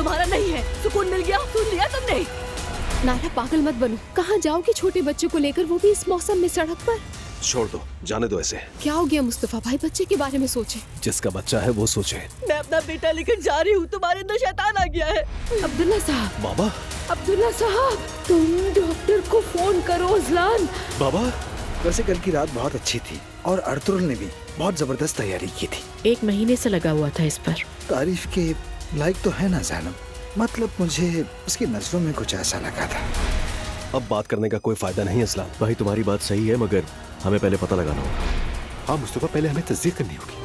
तुम्हारा नहीं है। सुकून मिल गया, सुन लिया तुमने। नायरा पागल मत बनो। कहाँ जाओगे छोटे बच्चे को लेकर, वो भी इस मौसम में सड़क पर? छोड़ दो, जाने दो ऐसे। क्या हो गया मुस्तफा भाई, बच्चे के बारे में सोचे। जिसका बच्चा है वो सोचे। मैं अपना बेटा लेकर जा रही हूँ, तुम्हारे अंदर शैतान आ गया है। अब्दुल्ला साहब, बाबा, अब्दुल्ला साहब, तुम डॉक्टर को फोन करो। अजलान बाबा। वैसे कल की रात बहुत अच्छी थी और अर्तुल ने भी बहुत जबरदस्त तैयारी की थी। 1 महीने से लगा हुआ था इस पर। तारीफ के लायक तो है ना ज़ैनब, मतलब मुझे उसकी नजरों में कुछ ऐसा लगा था। अब बात करने का कोई फायदा नहीं असलान। भाई तुम्हारी बात सही है, मगर हमें पहले पता लगाना होगा। हाँ मुस्तफा, पहले हमें तस्दीक करनी होगी।